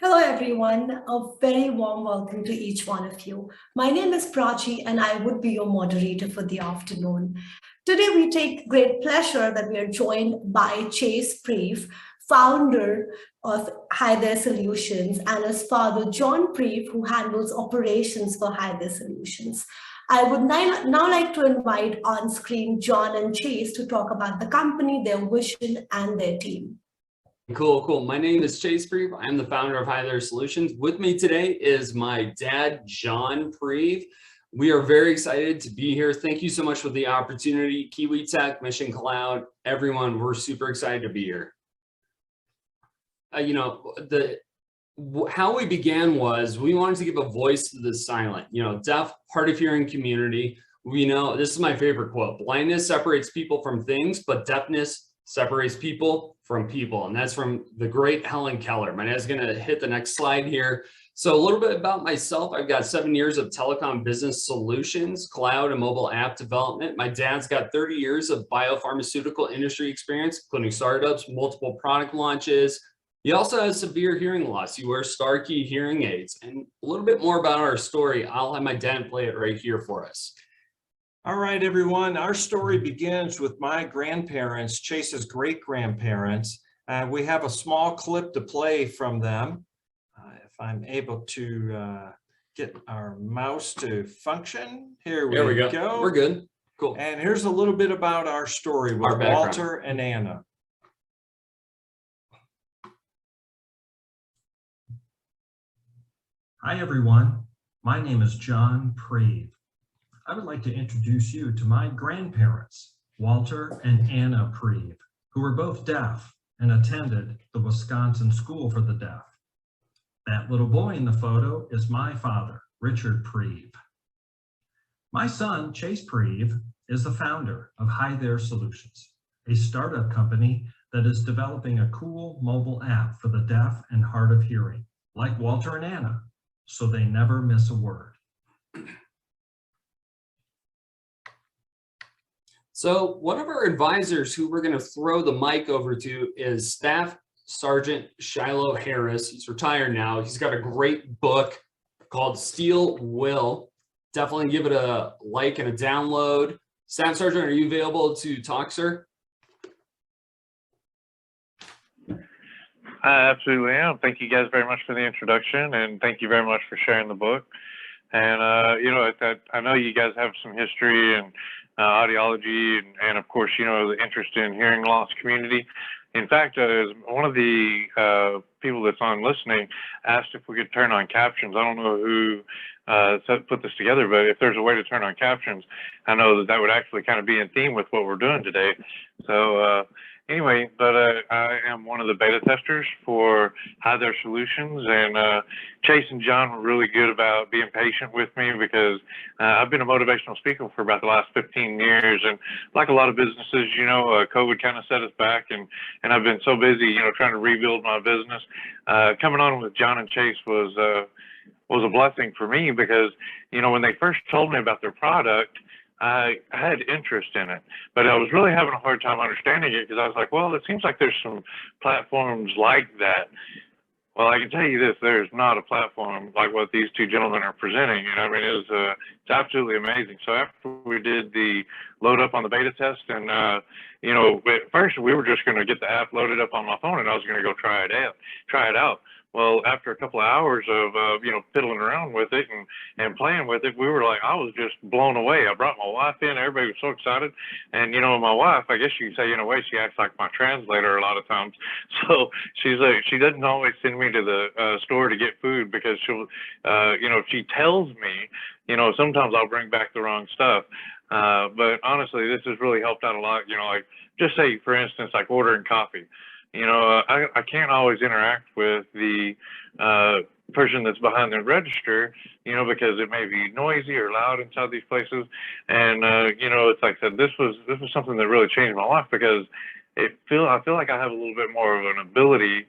Hello, everyone. A very warm welcome to each one of you. My name is Prachi, and I would be your moderator for the afternoon. Today, we take great pleasure that we are joined by Chase Preeve, founder of Hi There Solutions, and his father, John Preeve, who handles operations for Hi There Solutions. I would now like to invite on screen John and Chase to talk about the company, their vision, and their team. Cool. My name is Chase Preeve. I'm the founder of Hi There Solutions. With me today is my dad, John Preeve. We are very excited to be here. Thank you so much for the opportunity. KiwiTech, Mission Cloud, everyone, we're super excited to be here. How we began was we wanted to give a voice to the silent, deaf, hard of hearing community. We know, this is my favorite quote, blindness separates people from things, but deafness separates people from people. And that's from the great Helen Keller. My dad's gonna hit the next slide here. So a little bit about myself. I've got 7 years of telecom business solutions, cloud and mobile app development. My dad's got 30 years of biopharmaceutical industry experience, including startups, multiple product launches. He also has severe hearing loss. He wears Starkey hearing aids. And a little bit more about our story, I'll have my dad play it right here for us. All right, everyone. Our story begins with my grandparents, Chase's great-grandparents. We have a small clip to play from them. If I'm able to get our mouse to function. Here we go. We're good. Cool. And here's a little bit about our story with Walter and Anna. Hi, everyone. My name is John Preeve. I would like to introduce you to my grandparents, Walter and Anna Preeve, who were both deaf and attended the Wisconsin School for the Deaf. That little boy in the photo is my father, Richard Preeve. My son, Chase Preeve, is the founder of Hi There Solutions, a startup company that is developing a cool mobile app for the deaf and hard of hearing, like Walter and Anna, so they never miss a word. So one of our advisors who we're going to throw the mic over to is Staff Sergeant Shilo Harris. He's retired now. He's got a great book called Steel Will. Definitely give it a like and a download. Staff Sergeant, are you available to talk, sir? I absolutely am. Thank you guys very much for the introduction, and thank you very much for sharing the book. And, I know you guys have some history and audiology and of course, the interest in hearing loss community. In fact, one of the people that's on listening asked if we could turn on captions. I don't know who put this together, but if there's a way to turn on captions, I know that would actually kind of be in theme with what we're doing today. So anyway, I am one of the beta testers for Hi There Solutions, and Chase and John were really good about being patient with me because I've been a motivational speaker for about the last 15 years, and like a lot of businesses, COVID kind of set us back, and I've been so busy, trying to rebuild my business. Coming on with John and Chase was a blessing for me because, when they first told me about their product, I had interest in it, but I was really having a hard time understanding it because I was like, well, it seems like there's some platforms like that. Well, I can tell you this, there's not a platform like what these two gentlemen are presenting. And I mean, it's absolutely amazing. So after we did the load up on the beta test and, at first we were just going to get the app loaded up on my phone and I was going to go try it out. Well, after a couple of hours of, fiddling around with it and playing with it, I was just blown away. I brought my wife in. Everybody was so excited. And, my wife, I guess you could say, in a way, she acts like my translator a lot of times. So she doesn't always send me to the store to get food because she'll, if she tells me, sometimes I'll bring back the wrong stuff. But honestly, this has really helped out a lot. Like just say, for instance, like ordering coffee. I can't always interact with the person that's behind the register, because it may be noisy or loud inside these places. And, it's like I said, this was something that really changed my life because I feel like I have a little bit more of an ability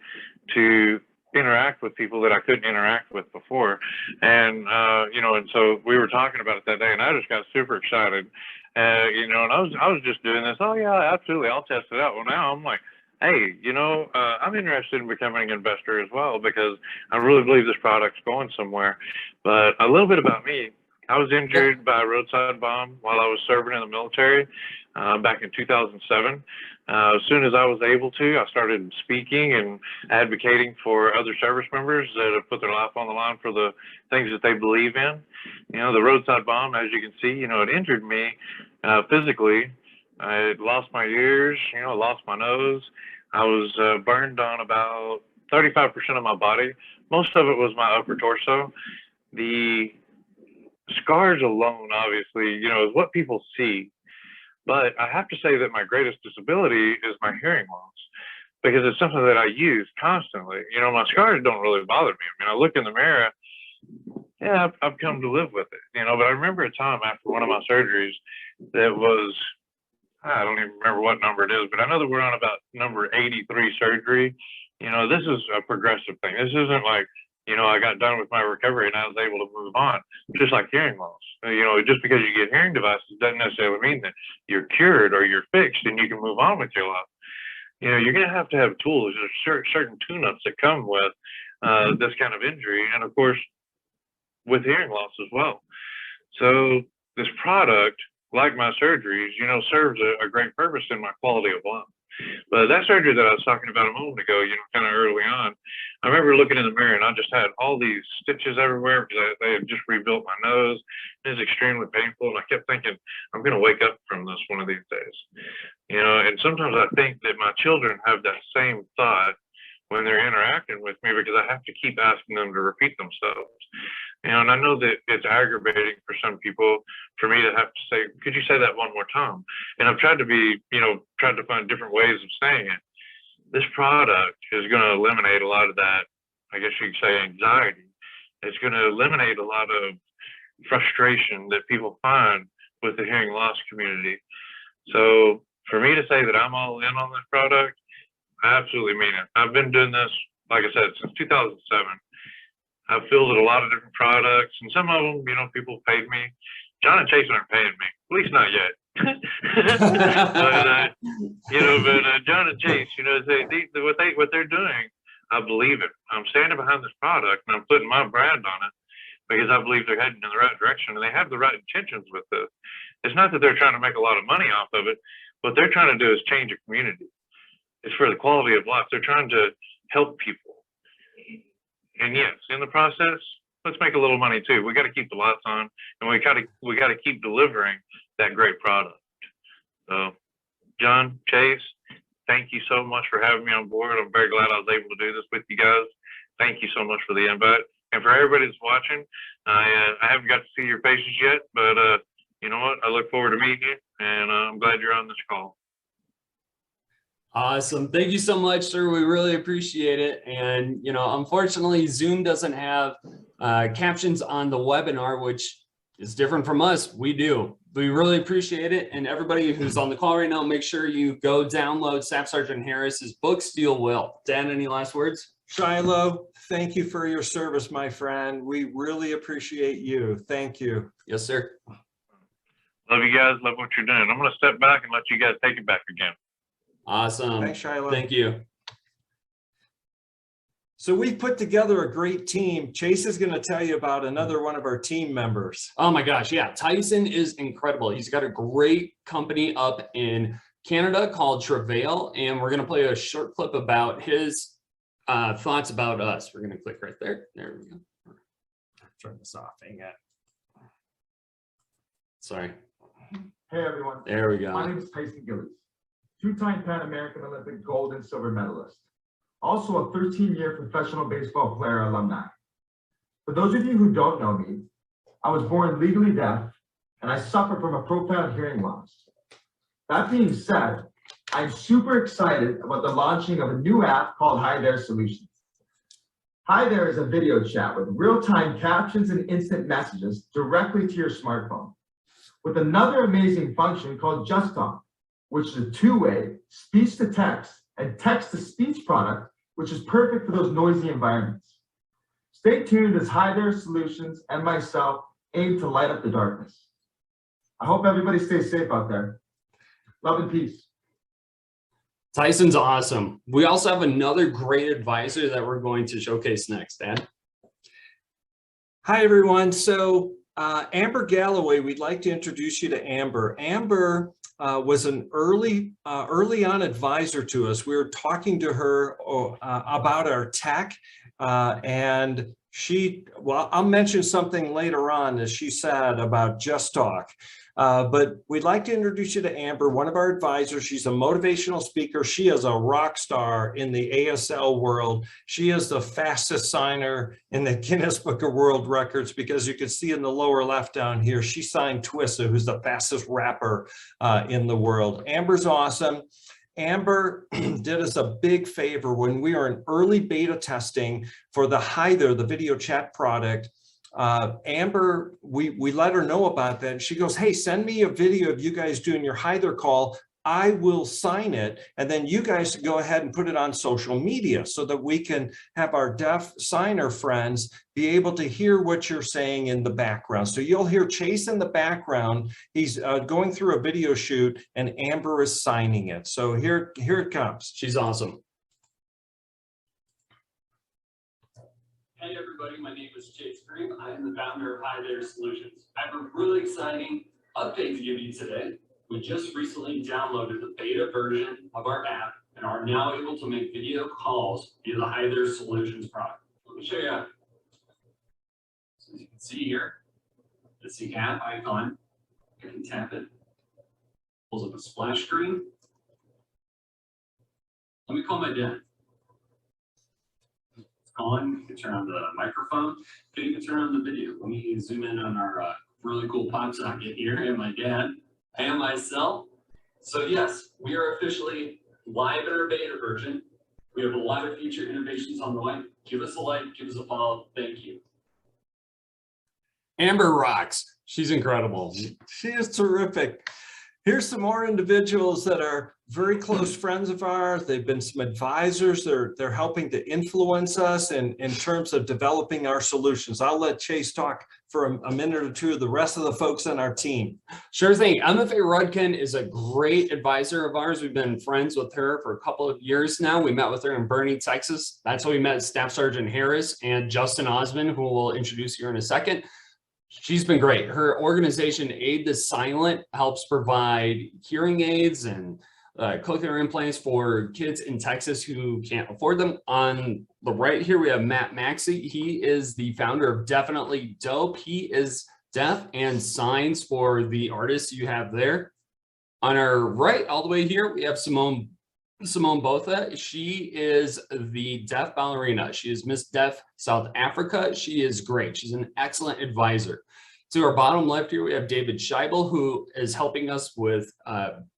to interact with people that I couldn't interact with before. And, and so we were talking about it that day and I just got super excited. And I was just doing this. Oh yeah, absolutely. I'll test it out. Well, now I'm like, hey, I'm interested in becoming an investor as well because I really believe this product's going somewhere. But a little bit about me. I was injured by a roadside bomb while I was serving in the military back in 2007. As soon as I was able to, I started speaking and advocating for other service members that have put their life on the line for the things that they believe in. The roadside bomb, as you can see, it injured me physically. I lost my ears, lost my nose. I was burned on about 35% of my body. Most of it was my upper torso. The scars alone, obviously, is what people see. But I have to say that my greatest disability is my hearing loss because it's something that I use constantly. My scars don't really bother me. I mean, I look in the mirror, yeah, I've come to live with it, but I remember a time after one of my surgeries that was, I don't even remember what number it is, but I know that we're on about number 83 surgery. This is a progressive thing. This isn't like, I got done with my recovery and I was able to move on, just like hearing loss. Just because you get hearing devices doesn't necessarily mean that you're cured or you're fixed and you can move on with your life. You're going to have tools. There's certain tune-ups that come with this kind of injury, and of course, with hearing loss as well. So this product, like my surgeries, serves a great purpose in my quality of life. But that surgery that I was talking about a moment ago, kind of early on, I remember looking in the mirror and I just had all these stitches everywhere because they had just rebuilt my nose. It was extremely painful. And I kept thinking, I'm going to wake up from this one of these days. And sometimes I think that my children have that same thought when they're interacting with me because I have to keep asking them to repeat themselves. And I know that it's aggravating for some people for me to have to say, could you say that one more time? And I've tried to find different ways of saying it. This product is going to eliminate a lot of that, I guess you could say, anxiety. It's going to eliminate a lot of frustration that people find with the hearing loss community. So for me to say that I'm all in on this product, I absolutely mean it. I've been doing this, like I said, since 2007. I've fielded a lot of different products, and some of them, people paid me. John and Chase aren't paying me, at least not yet. but John and Chase, what they're doing, I believe it. I'm standing behind this product, and I'm putting my brand on it because I believe they're heading in the right direction, and they have the right intentions with this. It's not that they're trying to make a lot of money off of it. What they're trying to do is change a community. It's for the quality of life. They're trying to help people. And yes, in the process, let's make a little money too. We got to keep the lights on, and we got to keep delivering that great product. So, John, Chase, thank you so much for having me on board. I'm very glad I was able to do this with you guys. Thank you so much for the invite, and for everybody that's watching. I haven't got to see your faces yet, but you know what? I look forward to meeting you, and I'm glad you're on this call. Awesome. Thank you so much, sir. We really appreciate it. And, unfortunately, Zoom doesn't have captions on the webinar, which is different from us. We do. We really appreciate it. And everybody who's on the call right now, make sure you go download Staff Sergeant Harris's book, Steel Will. Dan, any last words? Shilo, thank you for your service, my friend. We really appreciate you. Thank you. Yes, sir. Love you guys. Love what you're doing. I'm going to step back and let you guys take it back again. Awesome. Thanks, Shilo. Thank you. So we've put together a great team. Chase is going to tell you about another one of our team members. Oh my gosh. Yeah. Tyson is incredible. He's got a great company up in Canada called Travail. And we're going to play a short clip about his thoughts about us. We're going to click right there. There we go. Turn this off. Hang on. Sorry. Hey everyone. There we go. My name is Tyson Gillies, two-time Pan American Olympic gold and silver medalist. Also a 13-year professional baseball player alumni. For those of you who don't know me, I was born legally deaf and I suffer from a profound hearing loss. That being said, I'm super excited about the launching of a new app called Hi There Solutions. Hi There is a video chat with real-time captions and instant messages directly to your smartphone, with another amazing function called Just Talk, which is a two-way speech-to-text and text-to-speech product, which is perfect for those noisy environments. Stay tuned as Hi There Solutions and myself aim to light up the darkness. I hope everybody stays safe out there. Love and peace. Tyson's awesome. We also have another great advisor that we're going to showcase next, Dan. Hi, everyone. So Amber Galloway, we'd like to introduce you to Amber. Amber was an early on advisor to us. We were talking to her about our tech, and well, I'll mention something later on, as she said, about Just Talk. But we'd like to introduce you to Amber, one of our advisors. She's a motivational speaker. She is a rock star in the ASL world. She is the fastest signer in the Guinness Book of World Records, because you can see in the lower left down here, she signed Twissa, who's the fastest rapper in the world. Amber's awesome. Amber did us a big favor when we were in early beta testing for the Hyther, the video chat product. Amber, we let her know about that. She goes, hey, send me a video of you guys doing your Hyther call. I will sign it. And then you guys go ahead and put it on social media so that we can have our deaf signer friends be able to hear what you're saying in the background. So you'll hear Chase in the background. He's going through a video shoot and Amber is signing it. So here it comes. She's awesome. Hey everybody, my name is Chase Green. I am the founder of Hyther Solutions. I have a really exciting update to give you today. We just recently downloaded the beta version of our app and are now able to make video calls via the Hyther Solutions product. Let me show you. So as you can see here, it's the app icon. You can tap it. Pulls up a splash screen. Let me call my dad. On, you can turn on the microphone, you can turn on the video. Let me zoom in on our really cool pop socket here, and my dad and myself. So yes, we are officially live in our beta version. We have a lot of future innovations on the way. Give us a like, give us a follow. Thank you. Amber rocks. She's incredible. She is terrific. Here's some more individuals that are very close friends of ours. They've been some advisors. They're helping to influence us in terms of developing our solutions. I'll let Chase talk for a minute or two of the rest of the folks on our team. Sure thing. MFA Rudkin is a great advisor of ours. We've been friends with her for a couple of years now. We met with her in Boerne, Texas. That's how we met Staff Sergeant Harris and Justin Osmond, who we'll introduce here in a second. She's been great. Her organization, Aid the Silent, helps provide hearing aids and cochlear implants for kids in Texas who can't afford them. On the right here, we have Matt Maxey. He is the founder of Definitely Dope. He is deaf and signs for the artists you have there. On our right, all the way here, we have Simone Botha. She is the deaf ballerina. She is Miss Deaf South Africa. She is great. She's an excellent advisor. To our bottom left here, we have David Shilo, who is helping us with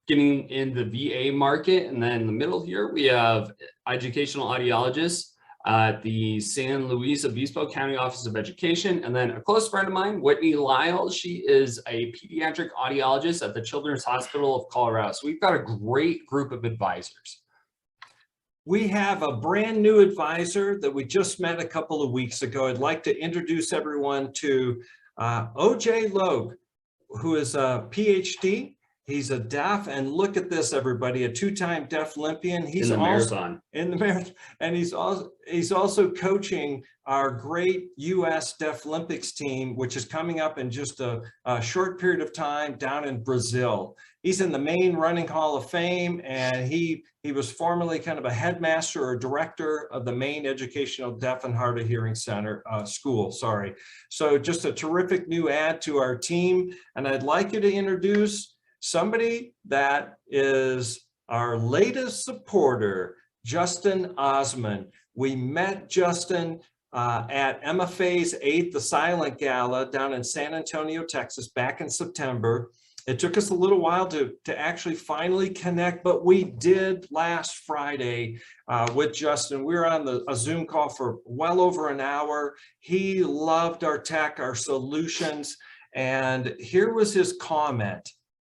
getting in the VA market. And then in the middle here, we have educational audiologists at the San Luis Obispo County Office of Education. And then a close friend of mine, Whitney Lyle. She is a pediatric audiologist at the Children's Hospital of Colorado. So we've got a great group of advisors. We have a brand new advisor that we just met a couple of weeks ago. I'd like to introduce everyone to OJ Logue, who is a PhD. He's a deaf, and look at this, everybody, a two-time deaf Olympian. He's in the marathon. In the marathon, and he's also coaching our great U.S. Deaf Olympics team, which is coming up in just a short period of time down in Brazil. He's in the Maine Running Hall of Fame, and he was formerly kind of a headmaster or director of the Maine Educational Deaf and Hard of Hearing Center school. Sorry. So just a terrific new add to our team, and I'd like you to introduce somebody that is our latest supporter, Justin Osmond. We met Justin at MFA's Aid the Silent Gala down in San Antonio, Texas, back in September. It took us a little while to actually finally connect, but we did last Friday with Justin. We were on a Zoom call for well over an hour. He loved our tech, our solutions, and here was his comment: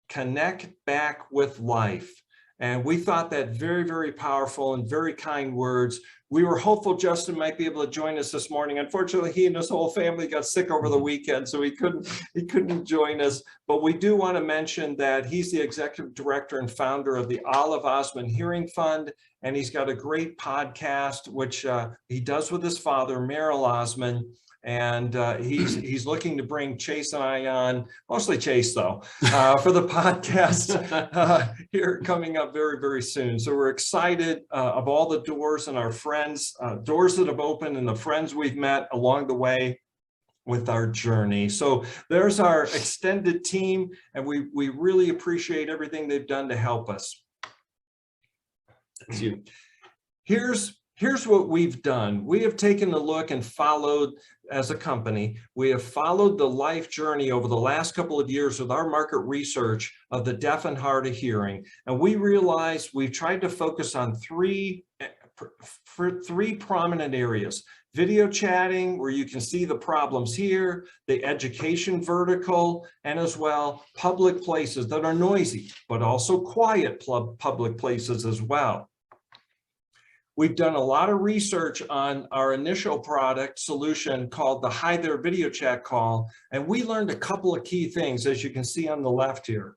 connect back with life. And we thought that very, very powerful and very kind words. We were hopeful Justin might be able to join us this morning. Unfortunately, he and his whole family got sick over the weekend, so he couldn't join us. But we do want to mention that he's the executive director and founder of the Olive Osman Hearing Fund, and he's got a great podcast, which he does with his father, Merrill Osman. And he's looking to bring Chase and I on, mostly Chase though, for the podcast here coming up very, very soon. So we're excited of all the doors and our friends, doors that have opened and the friends we've met along the way with our journey. So there's our extended team, and we really appreciate everything they've done to help us. That's you. Here's what we've done. We have taken a look and followed, as a company, we have followed the life journey over the last couple of years with our market research of the deaf and hard of hearing. And we realized we've tried to focus on three prominent areas: video chatting, where you can see the problems here, the education vertical, and as well public places that are noisy, but also quiet public places as well. We've done a lot of research on our initial product solution called the Hi There Video Chat Call, and we learned a couple of key things, as you can see on the left here.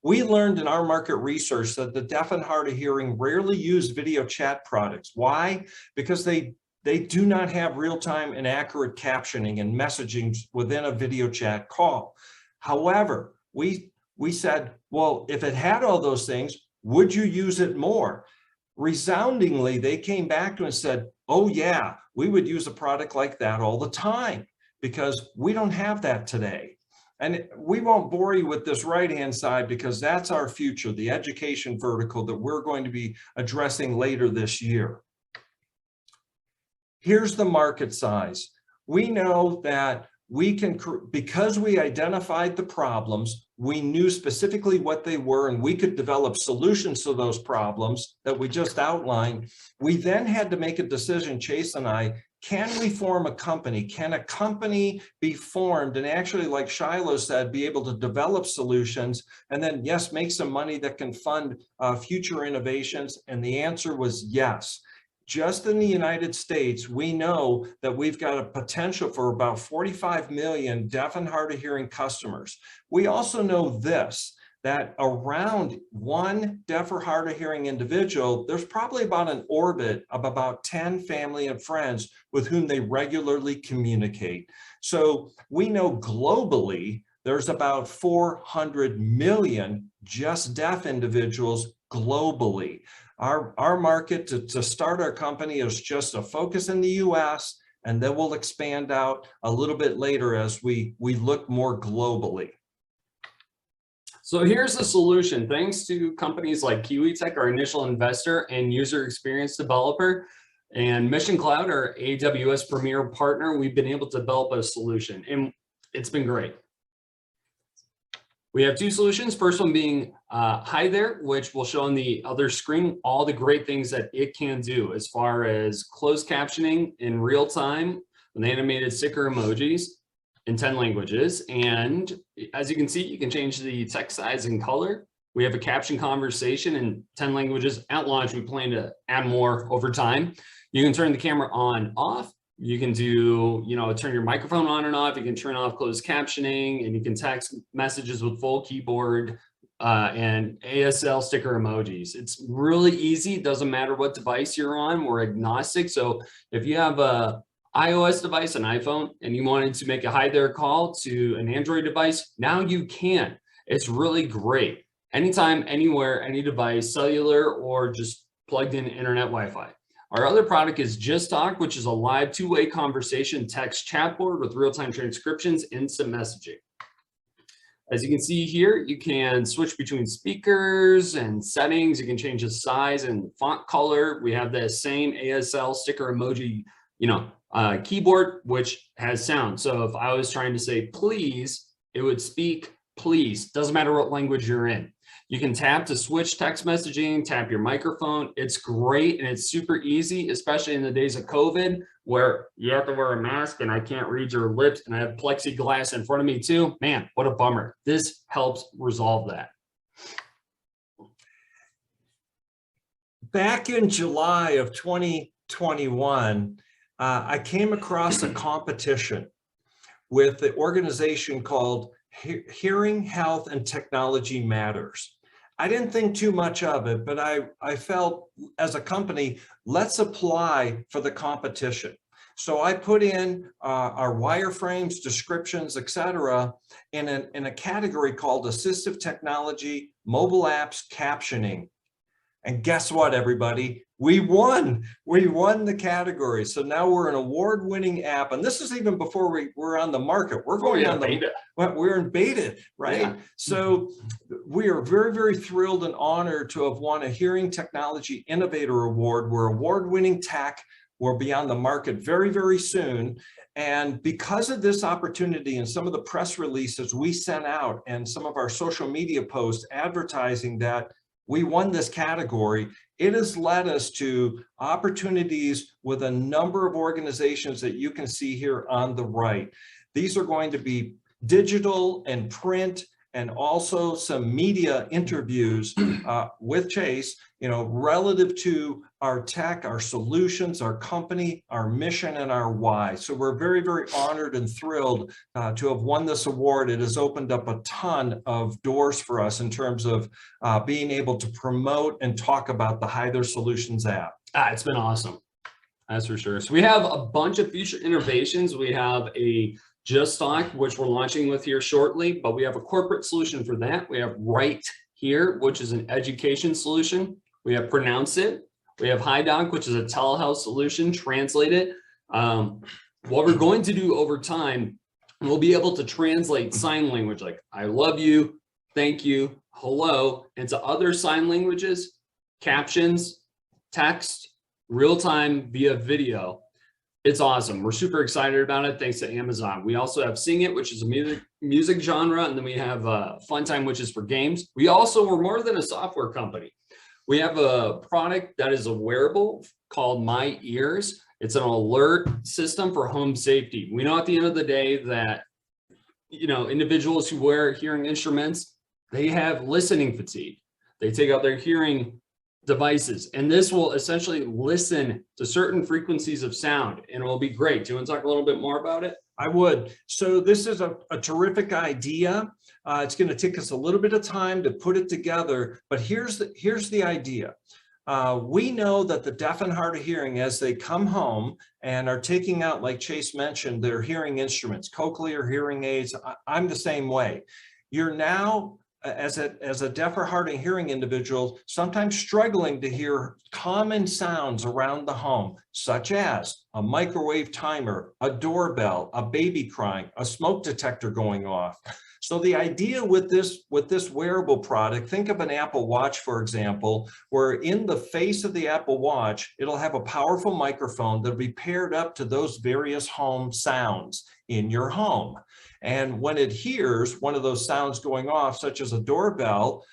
We learned in our market research that the deaf and hard of hearing rarely use video chat products. Why? Because they do not have real-time and accurate captioning and messaging within a video chat call. However, we said, well, if it had all those things, would you use it more? Resoundingly, they came back to and said, oh yeah, we would use a product like that all the time because we don't have that today. And we won't bore you with this right-hand side because that's our future, the education vertical that we're going to be addressing later this year. Here's the market size. We know that we can, because we identified the problems, we knew specifically what they were, and we could develop solutions to those problems that we just outlined. We then had to make a decision, Chase and I, can we form a company? Can a company be formed and actually, like Shilo said, be able to develop solutions and then, yes, make some money that can fund future innovations? And the answer was yes. Just in the United States, we know that we've got a potential for about 45 million deaf and hard of hearing customers. We also know this, that around one deaf or hard of hearing individual, there's probably about an orbit of about 10 family and friends with whom they regularly communicate. So we know globally, there's about 400 million just deaf individuals globally. Our market to start our company is just a focus in the US, and then we'll expand out a little bit later as we look more globally. So here's the solution. Thanks to companies like KiwiTech, our initial investor and user experience developer, and Mission Cloud, our AWS premier partner, we've been able to develop a solution, and it's been great. We have two solutions. First one being Hi There, which will show on the other screen all the great things that it can do as far as closed captioning in real time with animated sticker emojis in 10 languages. And as you can see, you can change the text size and color. We have a caption conversation in 10 languages. At launch, we plan to add more over time. You can turn the camera on, off. You can do, turn your microphone on and off. You can turn off closed captioning, and you can text messages with full keyboard and ASL sticker emojis. It's really easy. It doesn't matter what device you're on. We're agnostic. So if you have a iOS device, an iPhone, and you wanted to make a Hi There call to an Android device, now you can. It's really great. Anytime, anywhere, any device, cellular or just plugged in internet Wi-Fi. Our other product is Just Talk, which is a live two-way conversation text chat board with real-time transcriptions, instant messaging. As you can see here, you can switch between speakers and settings. You can change the size and font color. We have the same ASL sticker emoji, keyboard, which has sound. So if I was trying to say please, it would speak please. Doesn't matter what language you're in. You can tap to switch text messaging, tap your microphone. It's great and it's super easy, especially in the days of COVID where you have to wear a mask and I can't read your lips and I have plexiglass in front of me too. Man, what a bummer. This helps resolve that. Back in July of 2020, 2021, I came across a competition with the organization called Hearing Health and Technology Matters. I didn't think too much of it, but I felt as a company, let's apply for the competition. So I put in our wireframes, descriptions, etc., in a category called Assistive Technology, Mobile Apps, Captioning. And guess what, everybody? We won. We won the category. So now we're an award-winning app. And this is even before we're on the market. We're going on the beta. We're in beta, right? Yeah. So we are very, very thrilled and honored to have won a Hearing Technology Innovator Award. We're award-winning tech. We'll be on the market very, very soon. And because of this opportunity and some of the press releases we sent out and some of our social media posts advertising that we won this category, it has led us to opportunities with a number of organizations that you can see here on the right. These are going to be digital and print and also some media interviews with Chase, relative to our tech, our solutions, our company, our mission, and our why. So we're very, very honored and thrilled to have won this award. It has opened up a ton of doors for us in terms of being able to promote and talk about the Hyther Solutions app. It's been awesome. That's for sure. So we have a bunch of future innovations. We have a Just Stock, which we're launching with here shortly, but we have a corporate solution for that. We have Right Here, which is an education solution. We have Pronounce It. We have HiDoc, which is a telehealth solution, translate it. What we're going to do over time, we'll be able to translate sign language like I love you, thank you, hello, into other sign languages, captions, text, real time via video. It's awesome. We're super excited about it. Thanks to Amazon. We also have Sing It, which is a music genre. And then we have Fun Time, which is for games. We also are more than a software company. We have a product that is a wearable called My Ears. It's an alert system for home safety. We know at the end of the day that, individuals who wear hearing instruments, they have listening fatigue. They take out their hearing devices, and this will essentially listen to certain frequencies of sound, and it will be great. Do you want to talk a little bit more about it? I would. So this is a terrific idea. It's going to take us a little bit of time to put it together, but here's the idea. We know that the deaf and hard of hearing, as they come home and are taking out, like Chase mentioned, their hearing instruments, cochlear hearing aids. I'm the same way. You're now, as a deaf or hard of hearing individual, sometimes struggling to hear common sounds around the home, such as a microwave timer, a doorbell, a baby crying, a smoke detector going off. So the idea with this wearable product, think of an Apple Watch, for example, where in the face of the Apple Watch, it'll have a powerful microphone that'll be paired up to those various home sounds in your home. And when it hears one of those sounds going off, such as a doorbell,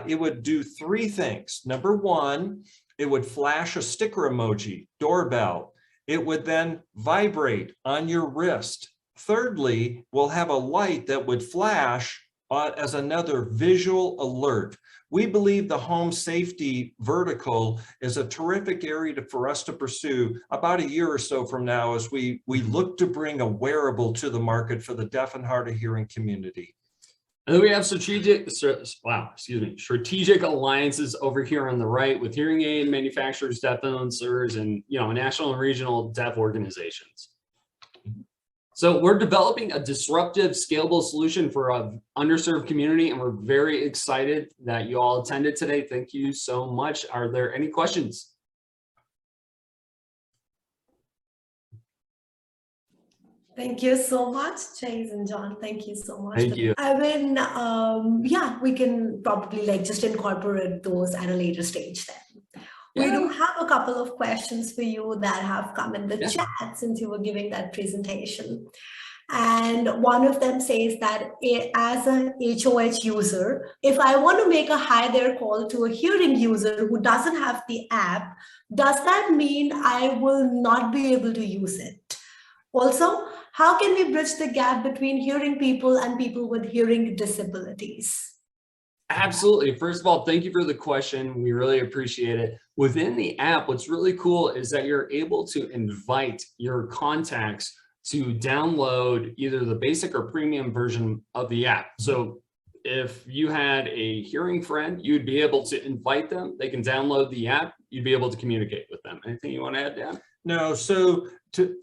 it would do three things. Number one, it would flash a sticker emoji, doorbell. It would then vibrate on your wrist. Thirdly, we'll have a light that would flash as another visual alert. We believe the home safety vertical is a terrific area for us to pursue about a year or so from now as we look to bring a wearable to the market for the deaf and hard of hearing community. And then we have strategic alliances over here on the right with hearing aid manufacturers, deaf influencers, and national and regional deaf organizations. So we're developing a disruptive, scalable solution for an underserved community, and we're very excited that you all attended today. Thank you so much. Are there any questions? Thank you so much, Chase and John. Thank you so much. Thank you. I mean, we can probably just incorporate those at a later stage then. We do have a couple of questions for you that have come in the chat since you were giving that presentation. And one of them says that as an HOH user, if I want to make a hi there call to a hearing user who doesn't have the app, does that mean I will not be able to use it? Also, how can we bridge the gap between hearing people and people with hearing disabilities? Absolutely. First of all, thank you for the question. We really appreciate it. Within the app, what's really cool is that you're able to invite your contacts to download either the basic or premium version of the app. So if you had a hearing friend, you'd be able to invite them. They can download the app. You'd be able to communicate with them. Anything you want to add, Dan? No, so to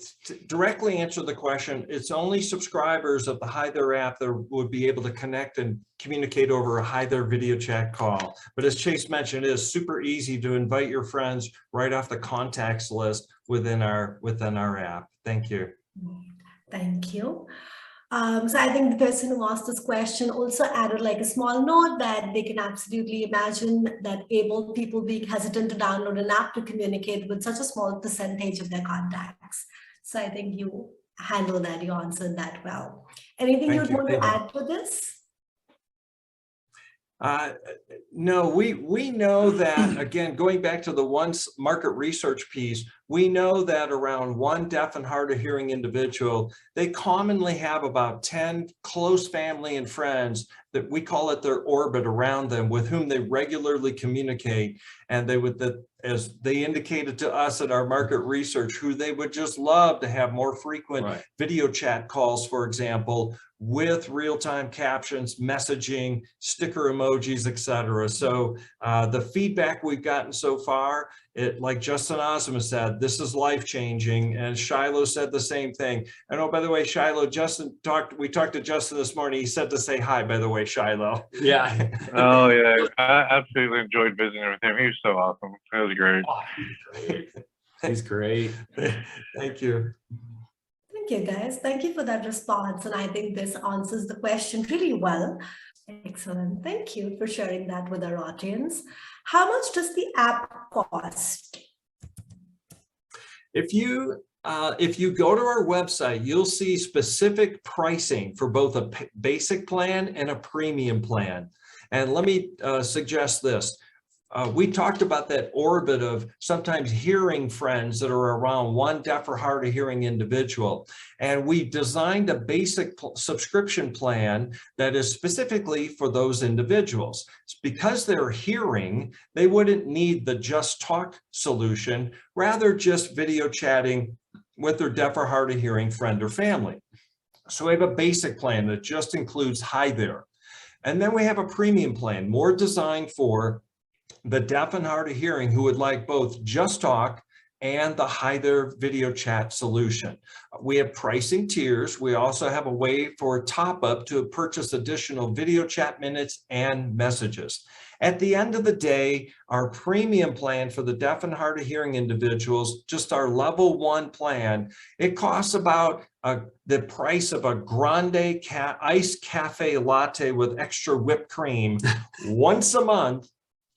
directly answer the question, it's only subscribers of the Hi There app that would be able to connect and communicate over a Hi There video chat call. But as Chase mentioned, it is super easy to invite your friends right off the contacts list within our app. Thank you. Thank you. So I think the person who asked this question also added like a small note that they can absolutely imagine that able people being hesitant to download an app to communicate with such a small percentage of their contacts. So I think you handled that, you answered that well. Anything you'd want to add to this? No, we know that, again, going back to the one market research piece, we know that around one deaf and hard of hearing individual, they commonly have about 10 close family and friends that we call it their orbit around them, with whom they regularly communicate. And they would, as they indicated to us at our market research, who they would just love to have more frequent video chat calls, for example, with real-time captions, messaging, sticker emojis, etc. So the feedback we've gotten so far, like Justin Osmond said, this is life-changing, and Shilo said the same thing. And oh, by the way, Shilo, we talked to Justin this morning. He said to say hi, by the way, Shilo. Yeah. Oh yeah, I absolutely enjoyed visiting with him. He was so awesome. It was great. Oh, he's great. Thank you. Thank you, guys. Thank you for that response. And I think this answers the question really well. Excellent. Thank you for sharing that with our audience. How much does the app cost? If you go to our website, you'll see specific pricing for both a basic plan and a premium plan. And let me suggest this. We talked about that orbit of sometimes hearing friends that are around one deaf or hard of hearing individual. And we designed a basic subscription plan that is specifically for those individuals. Because they're hearing, they wouldn't need the Just Talk solution, rather just video chatting with their deaf or hard of hearing friend or family. So we have a basic plan that just includes Hi There. And then we have a premium plan, more designed for the deaf and hard of hearing who would like both Just Talk and the Hi There video chat solution. We have pricing tiers. We also have a way for top up to purchase additional video chat minutes and messages. At the end of the day, our premium plan for the deaf and hard of hearing individuals, just our level 1 plan, it costs about the price of a grande iced cafe latte with extra whipped cream once a month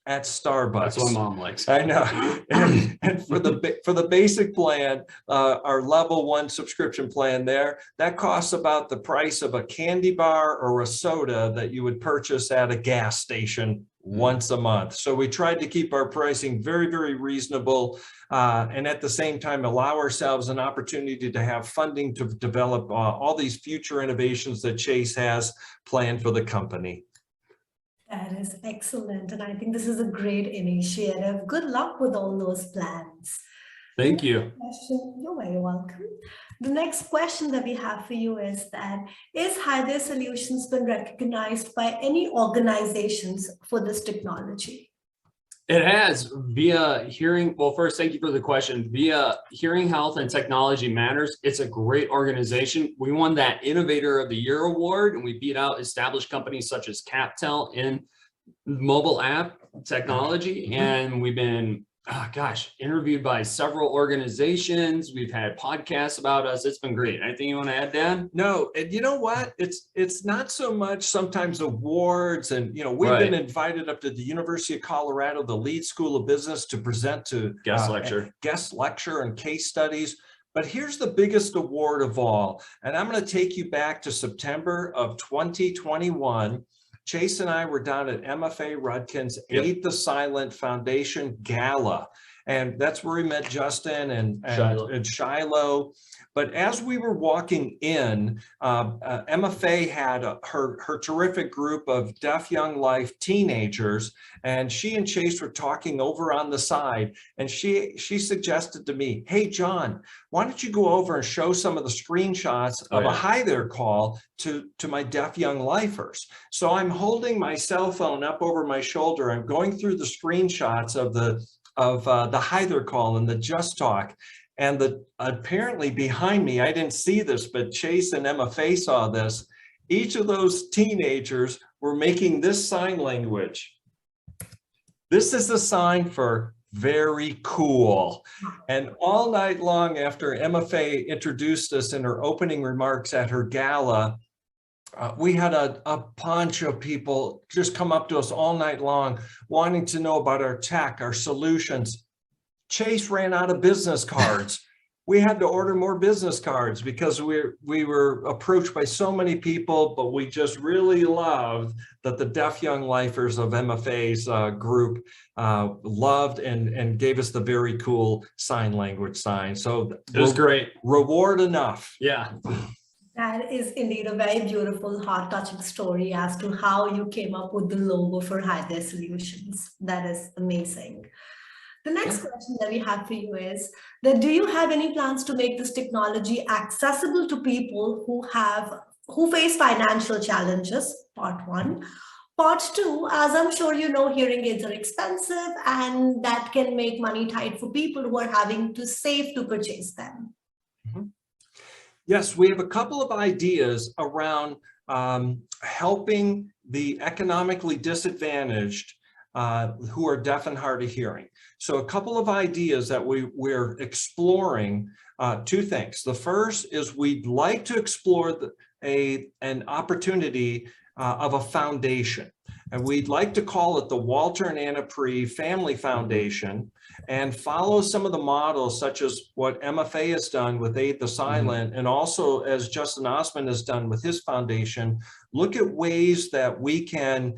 at Starbucks. That's what Mom likes. I know. And for the basic plan, our level 1 subscription plan there, that costs about the price of a candy bar or a soda that you would purchase at a gas station once a month. So we tried to keep our pricing very, very reasonable, and at the same time allow ourselves an opportunity to have funding to develop all these future innovations that Chase has planned for the company. That is excellent. And I think this is a great initiative. Good luck with all those plans. Thank you. You're very welcome. The next question that we have for you is that, is Hi There Solutions been recognized by any organizations for this technology? It has, via hearing. Well, first, thank you for the question. Via Hearing Health and Technology Matters, it's a great organization. We won that Innovator of the Year award, and we beat out established companies such as CapTel in mobile app technology. And we've been, interviewed by several organizations. We've had podcasts about us. It's been great. Anything you want to add, Dan? No, and you know what? It's not so much sometimes awards, and we've been invited up to the University of Colorado, the Leeds School of Business, to present to guest lecture and case studies. But here's the biggest award of all, and I'm going to take you back to September of 2021. Chase and I were down at MFA Rudkin's Aid the Silent Foundation Gala. And that's where we met Justin and Shilo. Shilo. But as we were walking in, Emma Faye had her terrific group of Deaf Young Life teenagers, and she and Chase were talking over on the side, and she suggested to me, hey, John, why don't you go over and show some of the screenshots of a hi there call to my Deaf Young Lifers. So I'm holding my cell phone up over my shoulder. I'm going through the screenshots of the hi there call and the Just Talk. And apparently behind me, I didn't see this, but Chase and Emma Faye saw this. Each of those teenagers were making this sign language. This is the sign for very cool. And all night long after Emma Faye introduced us in her opening remarks at her gala, we had a bunch of people just come up to us all night long wanting to know about our tech, our solutions. Chase ran out of business cards. We had to order more business cards because we were approached by so many people, but we just really loved that the Deaf Young Lifers of Emma Faye's group loved and gave us the very cool sign language sign. So it was great. Reward enough. Yeah. That is indeed a very beautiful, heart-touching story as to how you came up with the logo for Hi There Solutions. That is amazing. The next question that we have for you is that do you have any plans to make this technology accessible to people who face financial challenges? Part one. Part two, as I'm sure you know, hearing aids are expensive and that can make money tight for people who are having to save to purchase them. Mm-hmm. Yes, we have a couple of ideas around helping the economically disadvantaged who are deaf and hard of hearing. So a couple of ideas that we're exploring, two things. The first is we'd like to explore an opportunity of a foundation. And we'd like to call it the Walter and Anna Pree Family Foundation and follow some of the models such as what Emma Faye has done with Aid the Silent, and also as Justin Osman has done with his foundation, look at ways that we can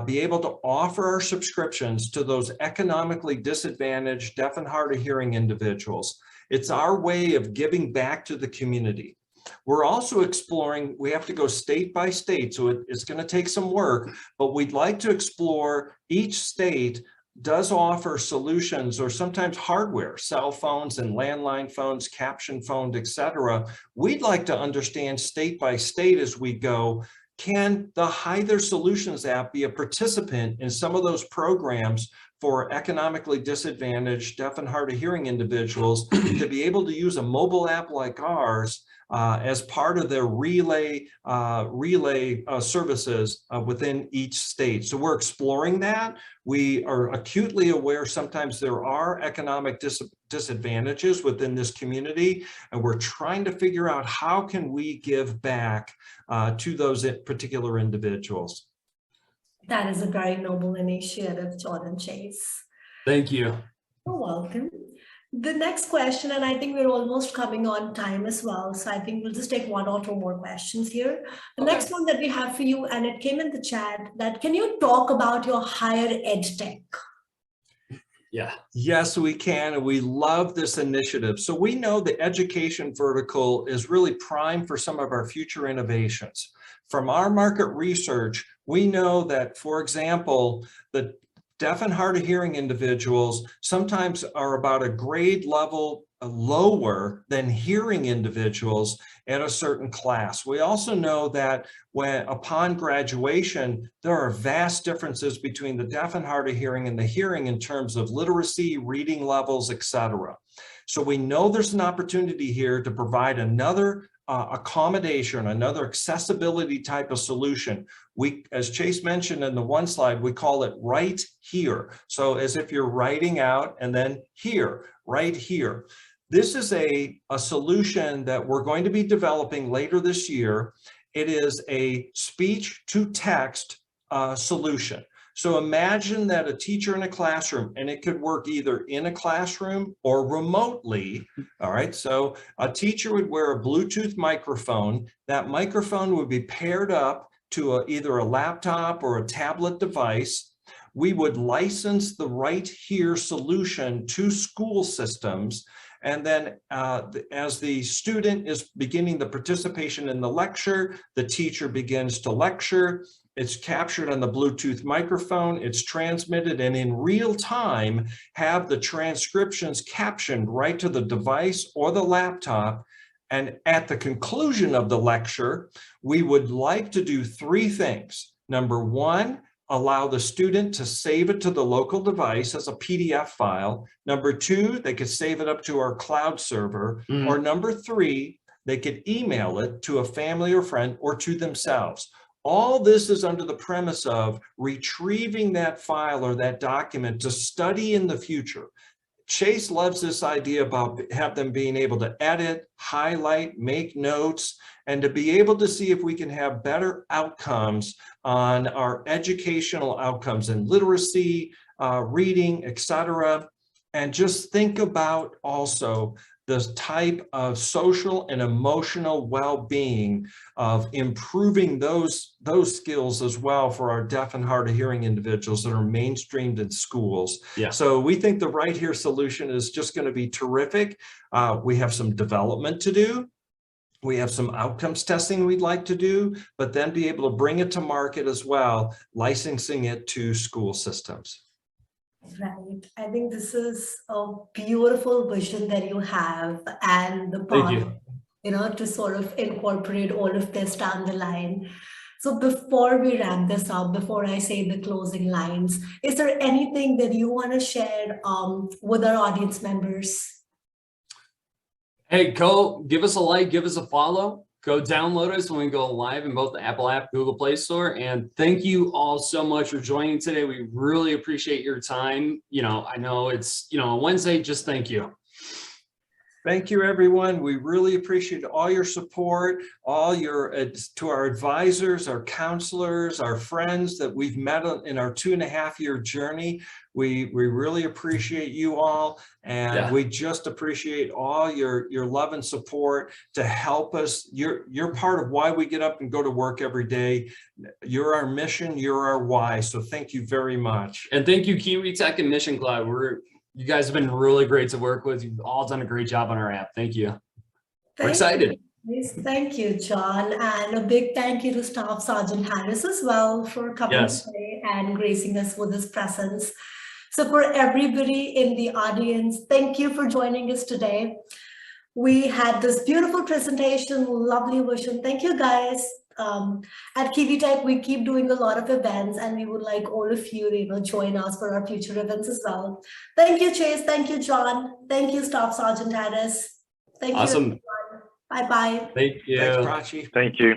be able to offer our subscriptions to those economically disadvantaged deaf and hard of hearing individuals. It's our way of giving back to the community. We're also exploring, we have to go state by state, so it's going to take some work, but we'd like to explore each state does offer solutions or sometimes hardware, cell phones and landline phones, caption phones, etc. We'd like to understand state by state as we go, can the Hi There Solutions app be a participant in some of those programs for economically disadvantaged deaf and hard of hearing individuals to be able to use a mobile app like ours as part of their relay services within each state. So we're exploring that. We are acutely aware sometimes there are economic disadvantages within this community, and we're trying to figure out how can we give back to those particular individuals. That is a very noble initiative, Jordan Chase. Thank you. You're welcome. The next question, and I think we're almost coming on time as well, so I think we'll just take one or two more questions here. The next one that we have for you, and it came in the chat, that can you talk about your higher ed tech? Yeah. Yes, we can, and we love this initiative. So we know the education vertical is really prime for some of our future innovations. From our market research, we know that, for example, the deaf and hard of hearing individuals sometimes are about a grade level lower than hearing individuals at a certain class. We also know that upon graduation, there are vast differences between the deaf and hard of hearing and the hearing in terms of literacy, reading levels, etc. So we know there's an opportunity here to provide another accommodation, another accessibility type of solution. We, as Chase mentioned in the one slide, we call it right here. So as if you're writing out and then here, right here. This is a solution that we're going to be developing later this year. It is a speech to text solution. So imagine that a teacher in a classroom, and it could work either in a classroom or remotely. All right, so a teacher would wear a Bluetooth microphone. That microphone would be paired up to either a laptop or a tablet device. we would license the Right Here solution to school systems. And then as the student is beginning the participation in the lecture, the teacher begins to lecture. It's captured on the Bluetooth microphone, it's transmitted, and in real time have the transcriptions captioned right to the device or the laptop. And at the conclusion of the lecture, we would like to do three things. Number one, allow the student to save it to the local device as a PDF file. Number two, they could save it up to our cloud server. Or number three, they could email it to a family or friend or to themselves. All this is under the premise of retrieving that file or that document to study in the future. Chase loves this idea about have them being able to edit, highlight, make notes, and to be able to see if we can have better outcomes on our educational outcomes in literacy, reading, etc. And just think about also the type of social and emotional well-being of improving those skills as well for our deaf and hard of hearing individuals that are mainstreamed in schools. Yeah. So we think the Right Here solution is just going to be terrific. We have some development to do. We have some outcomes testing we'd like to do, but then be able to bring it to market as well, licensing it to school systems. Right. I think this is a beautiful vision that you have, and the Thank path, you. to sort of incorporate all of this down the line. So before we wrap this up, before I say the closing lines, is there anything that you want to share with our audience members? Hey, go give us a like, give us a follow. Go download us when we go live in both the Apple app, Google Play Store. And thank you all so much for joining today. We really appreciate your time. I know it's, Wednesday, just thank you. Thank you, everyone. We really appreciate all your support, to our advisors, our counselors, our friends that we've met in our 2.5-year journey. We really appreciate you all, and we just appreciate all your love and support to help us. You're part of why we get up and go to work every day. You're our mission, you're our why. So thank you very much. And thank you, KiwiTech and Mission Cloud. You guys have been really great to work with. You've all done a great job on our app. Thank you. We're excited. Thank you, John. And a big thank you to Staff Sergeant Harris as well for coming today and gracing us with his presence. So for everybody in the audience, thank you for joining us today. We had this beautiful presentation, lovely vision. Thank you, guys. At KiwiTech, we keep doing a lot of events, and we would like all of you to join us for our future events as well. Thank you, Chase. Thank you, John. Thank you, Staff Sergeant Harris. Thank you. Awesome. Bye-bye. Thank you. Thanks, Prachi. Thank you.